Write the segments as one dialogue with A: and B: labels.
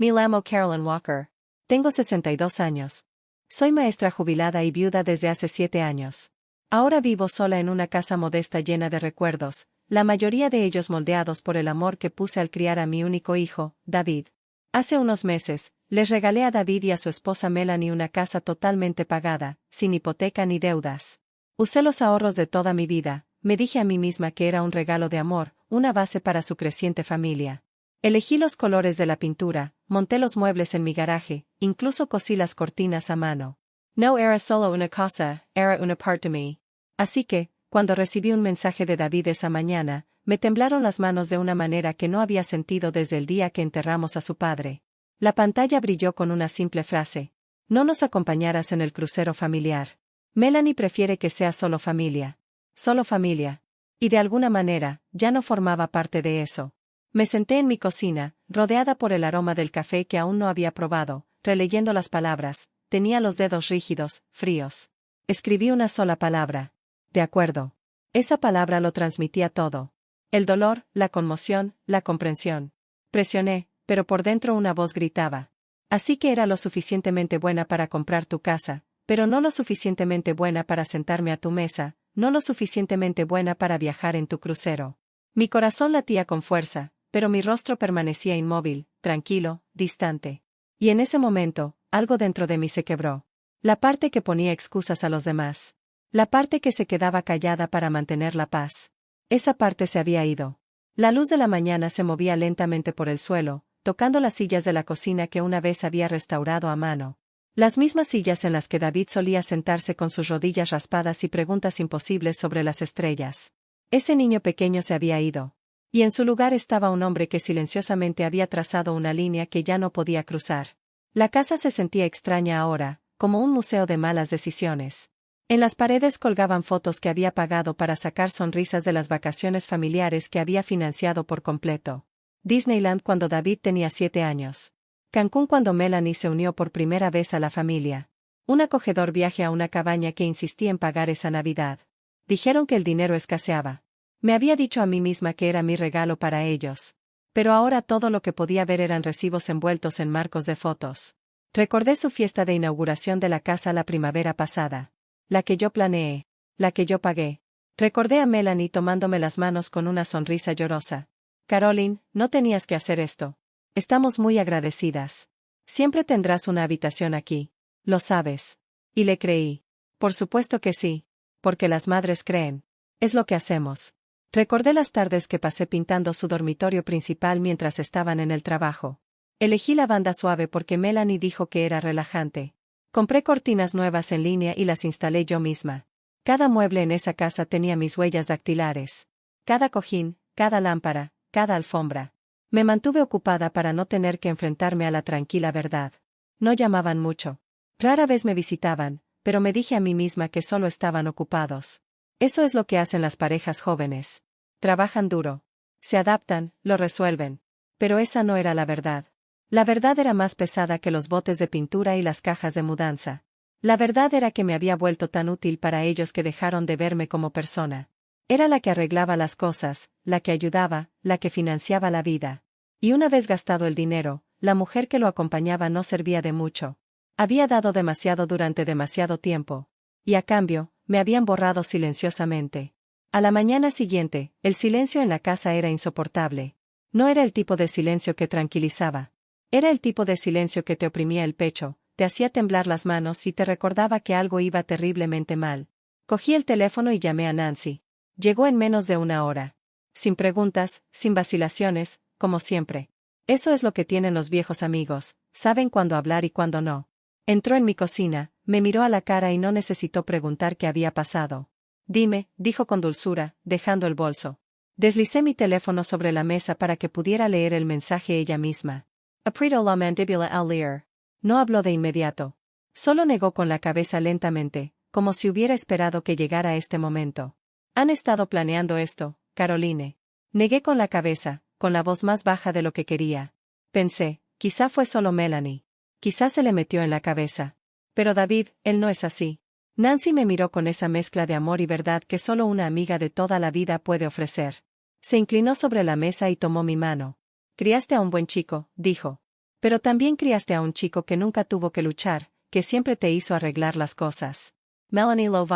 A: Me llamo Carolyn Walker. Tengo 62 años. Soy maestra jubilada y viuda desde hace 7 años. Ahora vivo sola en una casa modesta llena de recuerdos, la mayoría de ellos moldeados por el amor que puse al criar a mi único hijo, David. Hace unos meses, les regalé a David y a su esposa Melanie una casa totalmente pagada, sin hipoteca ni deudas. Usé los ahorros de toda mi vida, me dije a mí misma que era un regalo de amor, una base para su creciente familia. Elegí los colores de la pintura, monté los muebles en mi garaje, incluso cosí las cortinas a mano. No era solo una casa, era una parte de mí. Así que, cuando recibí un mensaje de David esa mañana, me temblaron las manos de una manera que no había sentido desde el día que enterramos a su padre. La pantalla brilló con una simple frase. No nos acompañarás en el crucero familiar. Melanie prefiere que sea solo familia. Solo familia. Y de alguna manera, ya no formaba parte de eso. Me senté en mi cocina, rodeada por el aroma del café que aún no había probado, releyendo las palabras, tenía los dedos rígidos, fríos. Escribí una sola palabra. De acuerdo. Esa palabra lo transmitía todo. El dolor, la conmoción, la comprensión. Presioné, pero por dentro una voz gritaba. Así que era lo suficientemente buena para comprar tu casa, pero no lo suficientemente buena para sentarme a tu mesa, no lo suficientemente buena para viajar en tu crucero. Mi corazón latía con fuerza, pero mi rostro permanecía inmóvil, tranquilo, distante. Y en ese momento, algo dentro de mí se quebró. La parte que ponía excusas a los demás. La parte que se quedaba callada para mantener la paz. Esa parte se había ido. La luz de la mañana se movía lentamente por el suelo, tocando las sillas de la cocina que una vez había restaurado a mano. Las mismas sillas en las que David solía sentarse con sus rodillas raspadas y preguntas imposibles sobre las estrellas. Ese niño pequeño se había ido. Y en su lugar estaba un hombre que silenciosamente había trazado una línea que ya no podía cruzar. La casa se sentía extraña ahora, como un museo de malas decisiones. En las paredes colgaban fotos que había pagado para sacar sonrisas de las vacaciones familiares que había financiado por completo. Disneyland cuando David tenía 7 años. Cancún cuando Melanie se unió por primera vez a la familia. Un acogedor viaje a una cabaña que insistía en pagar esa Navidad. Dijeron que el dinero escaseaba. Me había dicho a mí misma que era mi regalo para ellos. Pero ahora todo lo que podía ver eran recibos envueltos en marcos de fotos. Recordé su fiesta de inauguración de la casa la primavera pasada. La que yo planeé. La que yo pagué. Recordé a Melanie tomándome las manos con una sonrisa llorosa. Caroline, no tenías que hacer esto. Estamos muy agradecidas. Siempre tendrás una habitación aquí. Lo sabes. Y le creí. Por supuesto que sí. Porque las madres creen. Es lo que hacemos. Recordé las tardes que pasé pintando su dormitorio principal mientras estaban en el trabajo. Elegí lavanda suave porque Melanie dijo que era relajante. Compré cortinas nuevas en línea y las instalé yo misma. Cada mueble en esa casa tenía mis huellas dactilares. Cada cojín, cada lámpara, cada alfombra. Me mantuve ocupada para no tener que enfrentarme a la tranquila verdad. No llamaban mucho. Rara vez me visitaban, pero me dije a mí misma que solo estaban ocupados. Eso es lo que hacen las parejas jóvenes. Trabajan duro. Se adaptan, lo resuelven. Pero esa no era la verdad. La verdad era más pesada que los botes de pintura y las cajas de mudanza. La verdad era que me había vuelto tan útil para ellos que dejaron de verme como persona. Era la que arreglaba las cosas, la que ayudaba, la que financiaba la vida. Y una vez gastado el dinero, la mujer que lo acompañaba no servía de mucho. Había dado demasiado durante demasiado tiempo. Y a cambio, me habían borrado silenciosamente. A la mañana siguiente, el silencio en la casa era insoportable. No era el tipo de silencio que tranquilizaba. Era el tipo de silencio que te oprimía el pecho, te hacía temblar las manos y te recordaba que algo iba terriblemente mal. Cogí el teléfono y llamé a Nancy. Llegó en menos de una hora. Sin preguntas, sin vacilaciones, como siempre. Eso es lo que tienen los viejos amigos, saben cuándo hablar y cuándo no. Entró en mi cocina, me miró a la cara y no necesitó preguntar qué había pasado. Dime, dijo con dulzura, dejando el bolso. Deslicé mi teléfono sobre la mesa para que pudiera leer el mensaje ella misma. Aprieto la mandíbula al leer. No habló de inmediato. Solo negó con la cabeza lentamente, como si hubiera esperado que llegara este momento. Han estado planeando esto, Caroline. Negué con la cabeza, con la voz más baja de lo que quería. Pensé, quizá fue solo Melanie. Quizá se le metió en la cabeza. Pero David, él no es así. Nancy me miró con esa mezcla de amor y verdad que solo una amiga de toda la vida puede ofrecer. Se inclinó sobre la mesa y tomó mi mano. Criaste a un buen chico, dijo. Pero también criaste a un chico que nunca tuvo que luchar, que siempre te hizo arreglar las cosas. Melanie lo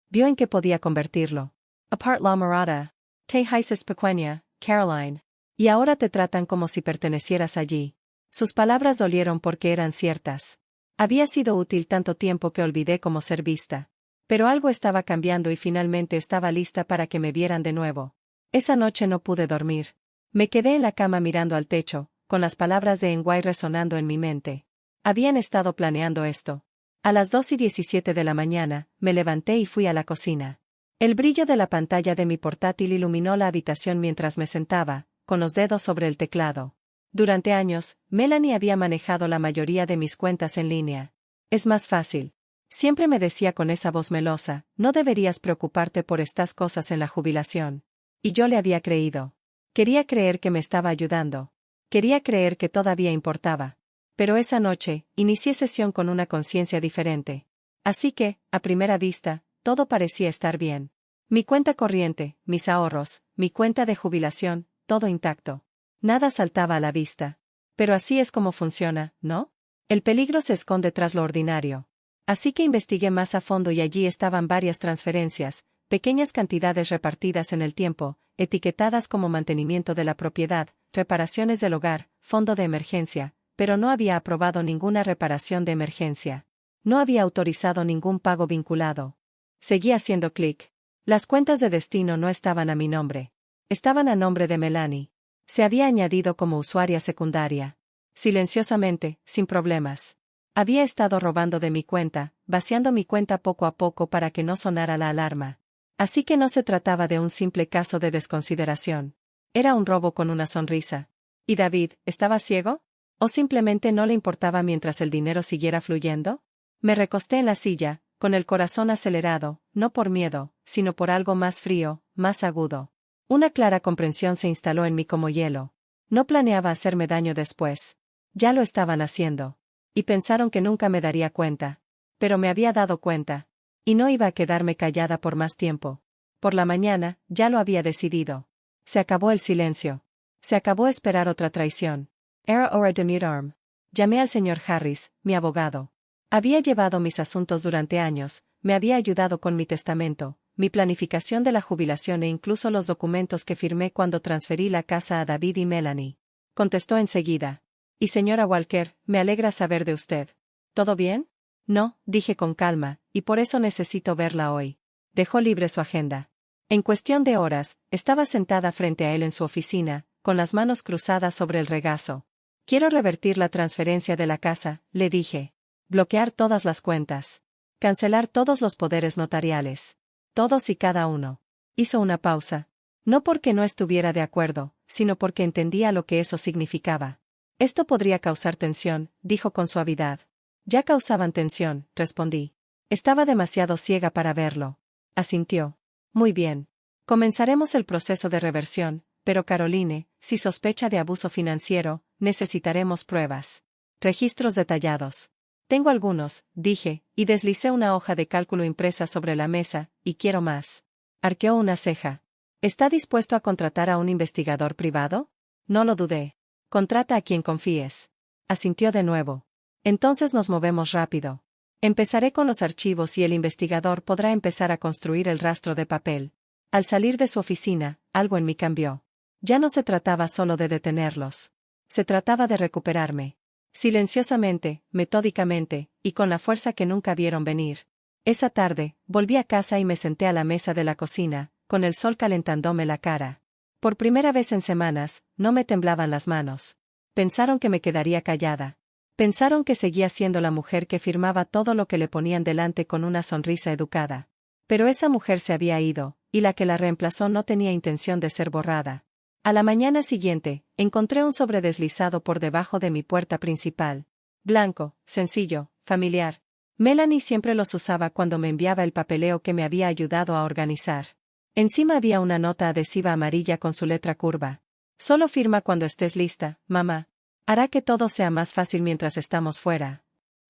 A: vio en que podía convertirlo. Apart la morada. Te hices pequeña, Caroline. Y ahora te tratan como si pertenecieras allí. Sus palabras dolieron porque eran ciertas. Había sido útil tanto tiempo que olvidé cómo ser vista. Pero algo estaba cambiando y finalmente estaba lista para que me vieran de nuevo. Esa noche no pude dormir. Me quedé en la cama mirando al techo, con las palabras de Nguai resonando en mi mente. Habían estado planeando esto. A las 2:17 de la mañana, me levanté y fui a la cocina. El brillo de la pantalla de mi portátil iluminó la habitación mientras me sentaba, con los dedos sobre el teclado. Durante años, Melanie había manejado la mayoría de mis cuentas en línea. Es más fácil. Siempre me decía con esa voz melosa, no deberías preocuparte por estas cosas en la jubilación. Y yo le había creído. Quería creer que me estaba ayudando. Quería creer que todavía importaba. Pero esa noche, inicié sesión con una conciencia diferente. Así que, a primera vista, todo parecía estar bien. Mi cuenta corriente, mis ahorros, mi cuenta de jubilación, todo intacto. Nada saltaba a la vista. Pero así es como funciona, ¿no? El peligro se esconde tras lo ordinario. Así que investigué más a fondo y allí estaban varias transferencias, pequeñas cantidades repartidas en el tiempo, etiquetadas como mantenimiento de la propiedad, reparaciones del hogar, fondo de emergencia, pero no había aprobado ninguna reparación de emergencia. No había autorizado ningún pago vinculado. Seguí haciendo clic. Las cuentas de destino no estaban a mi nombre. Estaban a nombre de Melanie. Se había añadido como usuaria secundaria. Silenciosamente, sin problemas. Había estado robando de mi cuenta, vaciando mi cuenta poco a poco para que no sonara la alarma. Así que no se trataba de un simple caso de desconsideración. Era un robo con una sonrisa. ¿Y David, estaba ciego? ¿O simplemente no le importaba mientras el dinero siguiera fluyendo? Me recosté en la silla, con el corazón acelerado, no por miedo, sino por algo más frío, más agudo. Una clara comprensión se instaló en mí como hielo. No planeaba hacerme daño después. Ya lo estaban haciendo. Y pensaron que nunca me daría cuenta. Pero me había dado cuenta. Y no iba a quedarme callada por más tiempo. Por la mañana, ya lo había decidido. Se acabó el silencio. Se acabó esperar otra traición. Era hora de mudarme. Llamé al señor Harris, mi abogado. Había llevado mis asuntos durante años, me había ayudado con mi testamento, mi planificación de la jubilación e incluso los documentos que firmé cuando transferí la casa a David y Melanie. Contestó enseguida. Y señora Walker, me alegra saber de usted. ¿Todo bien? No, dije con calma, y por eso necesito verla hoy. Dejó libre su agenda. En cuestión de horas, estaba sentada frente a él en su oficina, con las manos cruzadas sobre el regazo. Quiero revertir la transferencia de la casa, le dije. Bloquear todas las cuentas. Cancelar todos los poderes notariales. Todos y cada uno. Hizo una pausa. No porque no estuviera de acuerdo, sino porque entendía lo que eso significaba. Esto podría causar tensión, dijo con suavidad. Ya causaban tensión, respondí. Estaba demasiado ciega para verlo. Asintió. Muy bien. Comenzaremos el proceso de reversión, pero Caroline, si sospecha de abuso financiero, necesitaremos pruebas. Registros detallados. Tengo algunos, dije, y deslicé una hoja de cálculo impresa sobre la mesa, y quiero más. Arqueó una ceja. ¿Está dispuesto a contratar a un investigador privado? No lo dudé. Contrata a quien confíes. Asintió de nuevo. Entonces nos movemos rápido. Empezaré con los archivos y el investigador podrá empezar a construir el rastro de papel. Al salir de su oficina, algo en mí cambió. Ya no se trataba solo de detenerlos. Se trataba de recuperarme. Silenciosamente, metódicamente, y con la fuerza que nunca vieron venir. Esa tarde, volví a casa y me senté a la mesa de la cocina, con el sol calentándome la cara. Por primera vez en semanas, no me temblaban las manos. Pensaron que me quedaría callada. Pensaron que seguía siendo la mujer que firmaba todo lo que le ponían delante con una sonrisa educada. Pero esa mujer se había ido, y la que la reemplazó no tenía intención de ser borrada. A la mañana siguiente, encontré un sobre deslizado por debajo de mi puerta principal. Blanco, sencillo, familiar. Melanie siempre los usaba cuando me enviaba el papeleo que me había ayudado a organizar. Encima había una nota adhesiva amarilla con su letra curva. Solo firma cuando estés lista, mamá. Hará que todo sea más fácil mientras estamos fuera.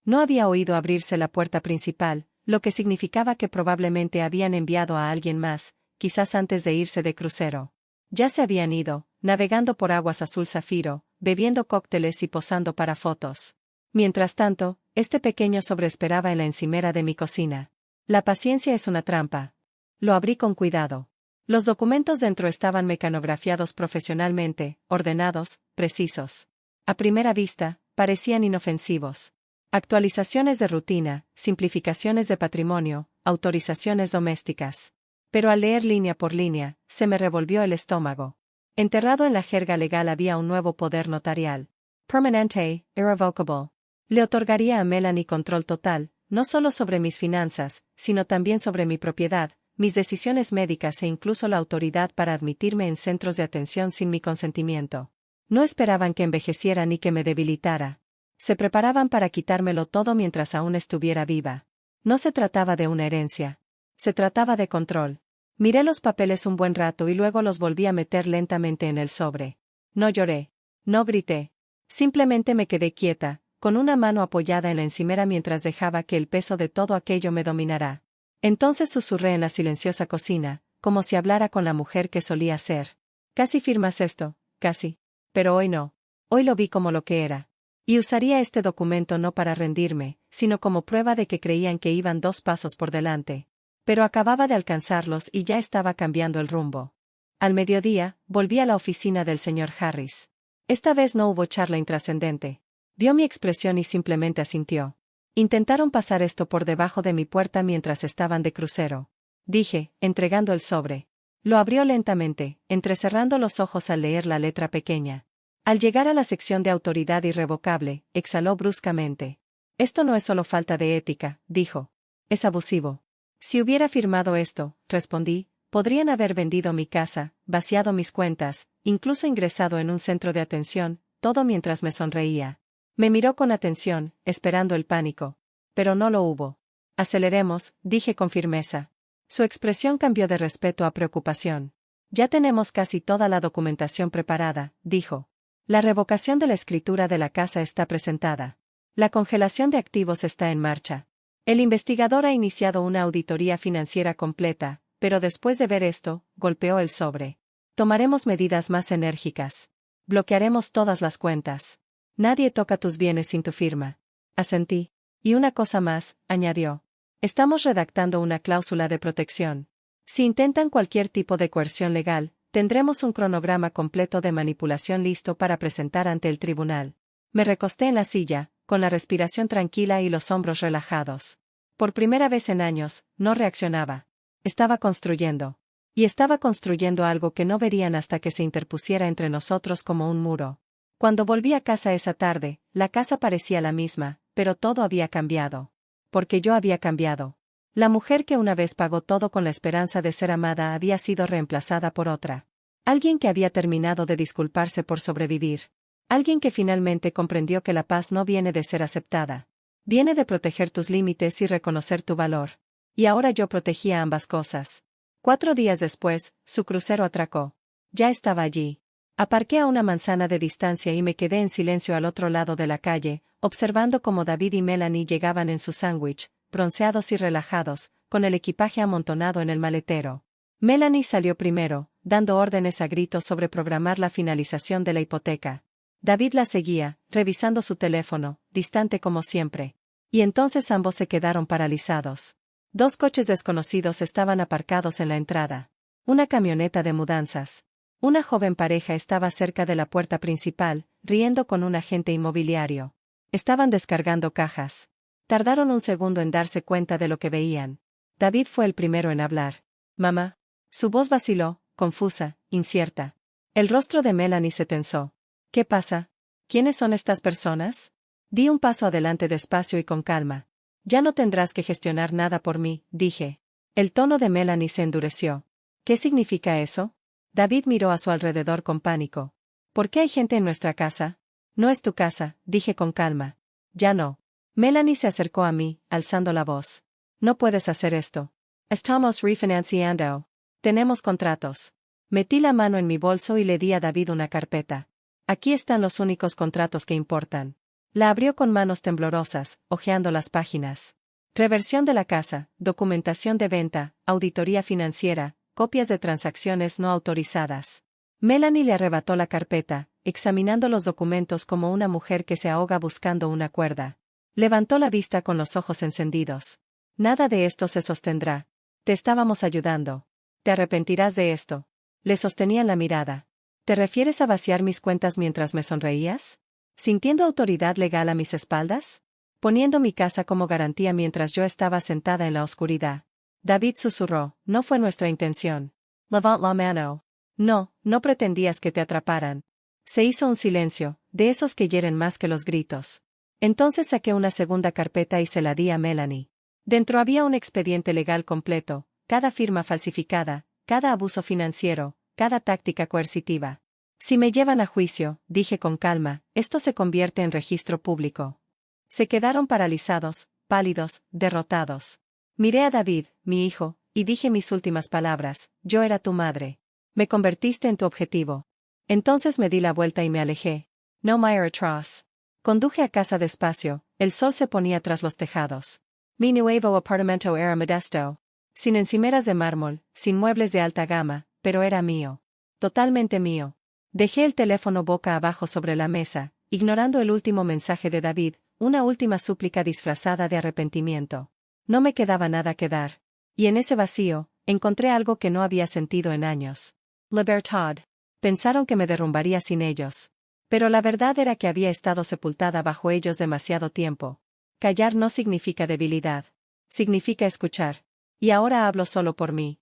A: No había oído abrirse la puerta principal, lo que significaba que probablemente habían enviado a alguien más, quizás antes de irse de crucero. Ya se habían ido, navegando por aguas azul zafiro, bebiendo cócteles y posando para fotos. Mientras tanto, este pequeño sobre esperaba en la encimera de mi cocina. La paciencia es una trampa. Lo abrí con cuidado. Los documentos dentro estaban mecanografiados profesionalmente, ordenados, precisos. A primera vista, parecían inofensivos. Actualizaciones de rutina, simplificaciones de patrimonio, autorizaciones domésticas. Pero al leer línea por línea, se me revolvió el estómago. Enterrado en la jerga legal había un nuevo poder notarial. Permanente, irrevocable. Le otorgaría a Melanie control total, no solo sobre mis finanzas, sino también sobre mi propiedad, mis decisiones médicas e incluso la autoridad para admitirme en centros de atención sin mi consentimiento. No esperaban que envejeciera ni que me debilitara. Se preparaban para quitármelo todo mientras aún estuviera viva. No se trataba de una herencia. Se trataba de control. Miré los papeles un buen rato y luego los volví a meter lentamente en el sobre. No lloré. No grité. Simplemente me quedé quieta, con una mano apoyada en la encimera mientras dejaba que el peso de todo aquello me dominara. Entonces susurré en la silenciosa cocina, como si hablara con la mujer que solía ser. Casi firmas esto, casi. Pero hoy no. Hoy lo vi como lo que era. Y usaría este documento no para rendirme, sino como prueba de que creían que iban 2 pasos por delante. Pero acababa de alcanzarlos y ya estaba cambiando el rumbo. Al mediodía, volví a la oficina del señor Harris. Esta vez no hubo charla intrascendente. Vio mi expresión y simplemente asintió. Intentaron pasar esto por debajo de mi puerta mientras estaban de crucero. Dije, entregando el sobre. Lo abrió lentamente, entrecerrando los ojos al leer la letra pequeña. Al llegar a la sección de autoridad irrevocable, exhaló bruscamente. Esto no es solo falta de ética, dijo. Es abusivo. Si hubiera firmado esto, respondí, podrían haber vendido mi casa, vaciado mis cuentas, incluso ingresado en un centro de atención, todo mientras me sonreía. Me miró con atención, esperando el pánico. Pero no lo hubo. Aceleremos, dije con firmeza. Su expresión cambió de respeto a preocupación. Ya tenemos casi toda la documentación preparada, dijo. La revocación de la escritura de la casa está presentada. La congelación de activos está en marcha. El investigador ha iniciado una auditoría financiera completa, pero después de ver esto, golpeó el sobre. Tomaremos medidas más enérgicas. Bloquearemos todas las cuentas. Nadie toca tus bienes sin tu firma. Asentí. Y una cosa más, añadió. Estamos redactando una cláusula de protección. Si intentan cualquier tipo de coerción legal, tendremos un cronograma completo de manipulación listo para presentar ante el tribunal. Me recosté en la silla, con la respiración tranquila y los hombros relajados. Por primera vez en años, no reaccionaba. Estaba construyendo. Y estaba construyendo algo que no verían hasta que se interpusiera entre nosotros como un muro. Cuando volví a casa esa tarde, la casa parecía la misma, pero todo había cambiado. Porque yo había cambiado. La mujer que una vez pagó todo con la esperanza de ser amada había sido reemplazada por otra. Alguien que había terminado de disculparse por sobrevivir. Alguien que finalmente comprendió que la paz no viene de ser aceptada. Viene de proteger tus límites y reconocer tu valor. Y ahora yo protegía ambas cosas. 4 días después, su crucero atracó. Ya estaba allí. Aparqué a una manzana de distancia y me quedé en silencio al otro lado de la calle, observando cómo David y Melanie llegaban en su sándwich, bronceados y relajados, con el equipaje amontonado en el maletero. Melanie salió primero, dando órdenes a gritos sobre programar la finalización de la hipoteca. David la seguía, revisando su teléfono, distante como siempre. Y entonces ambos se quedaron paralizados. 2 coches desconocidos estaban aparcados en la entrada. Una camioneta de mudanzas. Una joven pareja estaba cerca de la puerta principal, riendo con un agente inmobiliario. Estaban descargando cajas. Tardaron un segundo en darse cuenta de lo que veían. David fue el primero en hablar. «Mamá». Su voz vaciló, confusa, incierta. El rostro de Melanie se tensó. «¿Qué pasa? ¿Quiénes son estas personas?» Di un paso adelante despacio y con calma. «Ya no tendrás que gestionar nada por mí», dije. El tono de Melanie se endureció. «¿Qué significa eso?» David miró a su alrededor con pánico. «¿Por qué hay gente en nuestra casa?» «No es tu casa», dije con calma. «Ya no». Melanie se acercó a mí, alzando la voz. «No puedes hacer esto. Estamos refinanciando. Tenemos contratos». Metí la mano en mi bolso y le di a David una carpeta. «Aquí están los únicos contratos que importan». La abrió con manos temblorosas, hojeando las páginas. Reversión de la casa, documentación de venta, auditoría financiera, copias de transacciones no autorizadas. Melanie le arrebató la carpeta, examinando los documentos como una mujer que se ahoga buscando una cuerda. Levantó la vista con los ojos encendidos. Nada de esto se sostendrá. Te estábamos ayudando. Te arrepentirás de esto. Le sostenían la mirada. ¿Te refieres a vaciar mis cuentas mientras me sonreías? ¿Sintiendo autoridad legal a mis espaldas? Poniendo mi casa como garantía mientras yo estaba sentada en la oscuridad. David susurró, no fue nuestra intención. Levant la mano. No, no pretendías que te atraparan. Se hizo un silencio, de esos que hieren más que los gritos. Entonces saqué una segunda carpeta y se la di a Melanie. Dentro había un expediente legal completo, cada firma falsificada, cada abuso financiero, cada táctica coercitiva. Si me llevan a juicio, dije con calma, esto se convierte en registro público. Se quedaron paralizados, pálidos, derrotados. Miré a David, mi hijo, y dije mis últimas palabras, yo era tu madre. Me convertiste en tu objetivo. Entonces me di la vuelta y me alejé. No more atroz. Conduje a casa despacio, el sol se ponía tras los tejados. Mi nuevo apartamento era modesto. Sin encimeras de mármol, sin muebles de alta gama, pero era mío. Totalmente mío. Dejé el teléfono boca abajo sobre la mesa, ignorando el último mensaje de David, una última súplica disfrazada de arrepentimiento. No me quedaba nada que dar. Y en ese vacío, encontré algo que no había sentido en años. Libertad. Pensaron que me derrumbaría sin ellos. Pero la verdad era que había estado sepultada bajo ellos demasiado tiempo. Callar no significa debilidad. Significa escuchar. Y ahora hablo solo por mí.